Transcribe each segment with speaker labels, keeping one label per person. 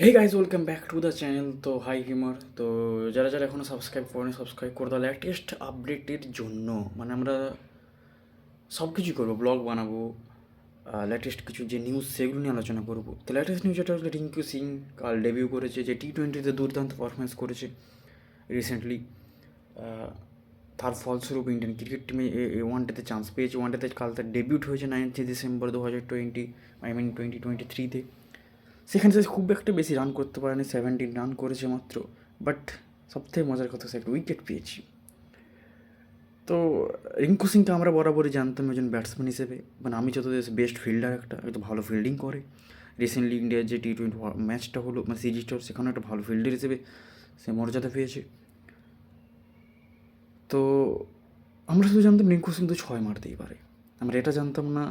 Speaker 1: Hey guys welcome back to the channel. তো hi হিমার। তো যারা যারা এখনও সাবস্ক্রাইব করেনি সাবস্ক্রাইব করে দাও লেটেস্ট আপডেটের জন্য। মানে আমরা সব কিছুই করবো, ব্লগ বানাবো, লেটেস্ট কিছু যে নিউজ সেগুলো নিয়ে আলোচনা করবো। তো লেটেস্ট নিউজ যেটা হচ্ছে রিঙ্কু সিং কাল ডেবিউ করেছে, যে টি-20তে দুর্দান্ত পারফরমেন্স করেছে রিসেন্টলি। তার ফলস্বরূপ ইন্ডিয়ান ক্রিকেট টিমে ওয়ানডেতে চান্স পেয়েছে। ওয়ানডেতে কাল তার ডেবিউট হয়েছে 9th ডিসেম্বর 2023-তে। সেখানে সে খুব একটা বেশি রান করতে পারেনি, 17 রান করেছে মাত্র। বাট সবথেকে মজার কথা, সে একটা উইকেট পেয়েছি। তো রিঙ্কু সিংকে আমরা বরাবরই জানতাম একজন ব্যাটসম্যান হিসেবে, মানে আমি যত বেস্ট ফিল্ডার, একটা ভালো ফিল্ডিং করে। রিসেন্টলি ইন্ডিয়ার যে টি-20 ম্যাচটা হলো, মানে সিরিজটা, সেখানে একটা ভালো ফিল্ডার হিসেবে সে মর্যাদা পেয়েছে। তো আমরা শুধু জানতাম রিঙ্কু সিং তো 6 মারতেই পারে, আমরা এটা জানতাম না,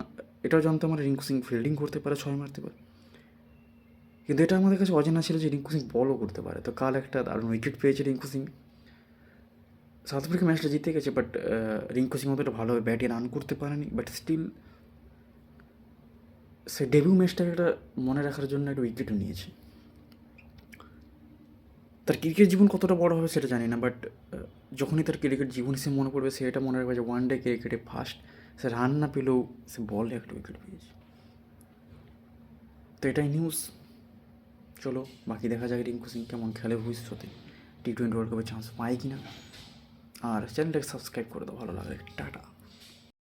Speaker 1: এটাও জানতাম আমরা রিঙ্কু সিং ফিল্ডিং করতে পারে, 6 মারতে পারে। কিন্তু এটা আমাদের কাছে অজানা ছিল যে রিঙ্কু সিং বলও করতে পারে। তো কাল একটা দারুণ উইকেট পেয়েছে রিঙ্কু সিং। সাউথ আফ্রিকা ম্যাচটা জিতে গেছে, বাট রিঙ্কু সিং অতটা ভালোভাবে ব্যাটে রান করতে পারেনি। বাট স্টিল সে ডেবিউ ম্যাচটাকে একটা মনে রাখার জন্য একটা উইকেটও নিয়েছে। তার ক্রিকেট জীবন কতটা বড় হবে সেটা জানি না, বাট যখনই তার ক্রিকেট জীবন হিসেবে মনে পড়বে, সে এটা মনে রাখবে যে ওয়ান ডে ক্রিকেটে ফার্স্ট সে রান না পেলেও সে বলে একটা উইকেট পেয়েছে। তো এটাই নিউজ। চলো বাকি দেখা যায় রিঙ্কু সিং কেমন খেলে ভবিষ্যতে, টি-20 ওয়ার্ল্ড কাপে চান্স পায় কি না। আর চ্যানেলটাকে সাবস্ক্রাইব করে দাও ভালো লাগলে। টাটা।